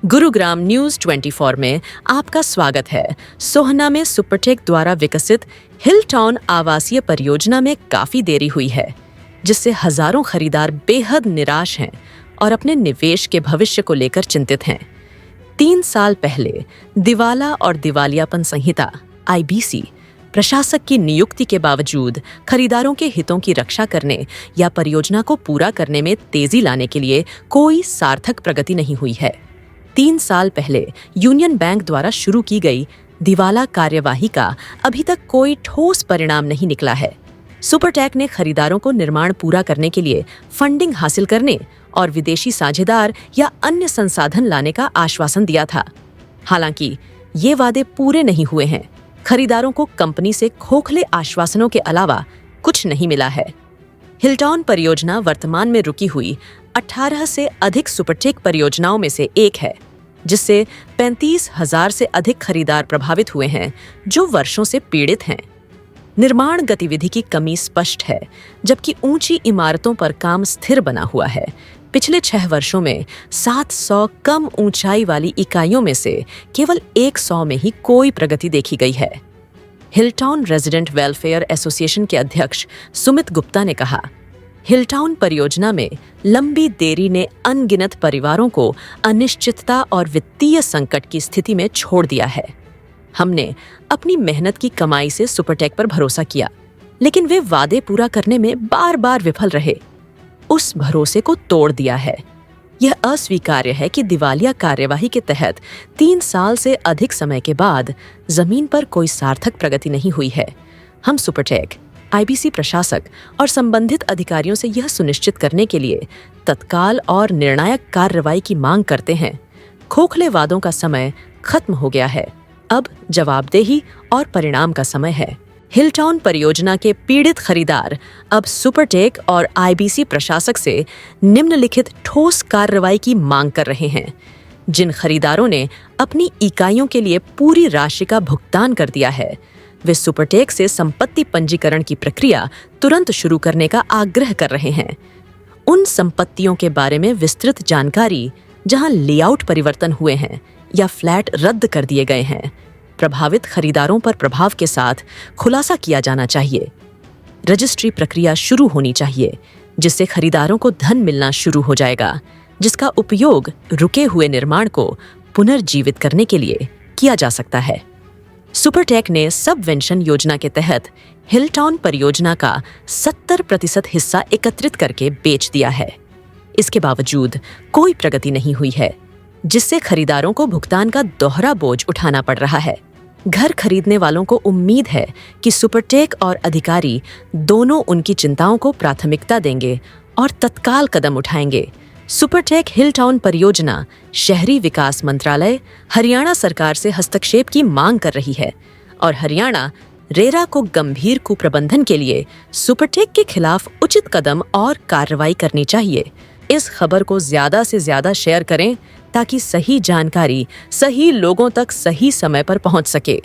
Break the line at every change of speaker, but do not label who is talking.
Gurugram news 24 में आपका स्वागत है। सोहना में सुपरटेक द्वारा विकसित हिल टाउन आवासीय परियोजना में काफी देरी हुई है, जिससे हजारों खरीदार बेहद निराश हैं और अपने निवेश के भविष्य को लेकर चिंतित हैं। 3 साल पहले दिवाला और दिवालियापन संहिता (IBC) प्रशासक की नियुक्ति के बावजूद खरीदारों के हितों की रक्षा करने या परियोजना को पूरा करने में तेजी लाने के लिए कोई सार्थक प्रगति नहीं हुई है। 3 साल पहले यूनियन बैंक द्वारा शुरू की गई दिवाला कार्यवाही का अभी तक कोई ठोस परिणाम नहीं निकला है। सुपरटेक ने खरीदारों को निर्माण पूरा करने के लिए फंडिंग हासिल करने और विदेशी साझेदार या अन्य संसाधन लाने का आश्वासन दिया था। हालांकि ये वादे पूरे नहीं हुए हैं। खरीदारों को कंपनी से खोखले आश्वासनों के अलावा कुछ नहीं मिला है। हिलटाउन परियोजना वर्तमान में रुकी हुई 18 से अधिक सुपरटेक परियोजनाओं में से एक है, जिससे 35,000 से अधिक खरीदार प्रभावित हुए हैं, जो वर्षों से पीड़ित हैं। निर्माण गतिविधि की कमी स्पष्ट है, जबकि ऊंची इमारतों पर काम स्थिर बना हुआ है। पिछले 6 वर्षों में 700 कम ऊंचाई वाली इकाइयों में से केवल 100 में ही कोई प्रगति देखी गई है। हिलटाउन रेजिडेंट वेलफेयर एसोसिएशन के अध्यक्ष सुमित गुप्ता ने कहा, हिलटाउन परियोजना में लंबी देरी ने अनगिनत परिवारों को अनिश्चितता और वित्तीय संकट की स्थिति में छोड़ दिया है। हमने अपनी मेहनत की कमाई से सुपरटेक पर भरोसा किया, लेकिन वे वादे पूरा करने में बार बार विफल रहे। उस भरोसे को तोड़ दिया है। यह अस्वीकार्य है कि दिवालिया कार्यवाही के तहत 3 साल से अधिक समय के बाद जमीन पर कोई सार्थक प्रगति नहीं हुई है। हम सुपरटेक, IBC प्रशासक और संबंधित अधिकारियों से यह सुनिश्चित करने के लिए तत्काल और निर्णायक कार्रवाई की मांग करते हैं। खोखले वादों का समय खत्म हो गया है। अब जवाबदेही और परिणाम का समय है। हिलटाउन परियोजना के पीड़ित खरीदार अब सुपरटेक और IBC प्रशासक से निम्नलिखित ठोस कार्रवाई की मांग कर रहे हैं। जिन खरीदारों ने अपनी इकाइयों के लिए पूरी राशि का भुगतान कर दिया है, वे सुपरटेक से संपत्ति पंजीकरण की प्रक्रिया तुरंत शुरू करने का आग्रह कर रहे हैं। उन संपत्तियों के बारे में विस्तृत जानकारी जहां लेआउट परिवर्तन हुए हैं या फ्लैट रद्द कर दिए गए हैं, प्रभावित खरीदारों पर प्रभाव के साथ खुलासा किया जाना चाहिए। रजिस्ट्री प्रक्रिया शुरू होनी चाहिए, जिससे खरीदारों को धन मिलना शुरू हो जाएगा, जिसका उपयोग रुके हुए निर्माण को पुनर्जीवित करने के लिए किया जा सकता है। सुपरटेक ने सबवेंशन योजना के तहत हिलटाउन परियोजना का 70% हिस्सा एकत्रित करके बेच दिया है। इसके बावजूद कोई प्रगति नहीं हुई है, जिससे खरीदारों को भुगतान का दोहरा बोझ उठाना पड़ रहा है। घर खरीदने वालों को उम्मीद है कि सुपरटेक और अधिकारी दोनों उनकी चिंताओं को प्राथमिकता देंगे और तत्काल कदम उठाएंगे। सुपरटेक हिलटाउन परियोजना शहरी विकास मंत्रालय, हरियाणा सरकार से हस्तक्षेप की मांग कर रही है और हरियाणा रेरा को गंभीर कुप्रबंधन के लिए सुपरटेक के खिलाफ उचित कदम और कार्रवाई करनी चाहिए। इस खबर को ज्यादा से ज्यादा शेयर करें ताकि सही जानकारी सही लोगों तक सही समय पर पहुंच सके।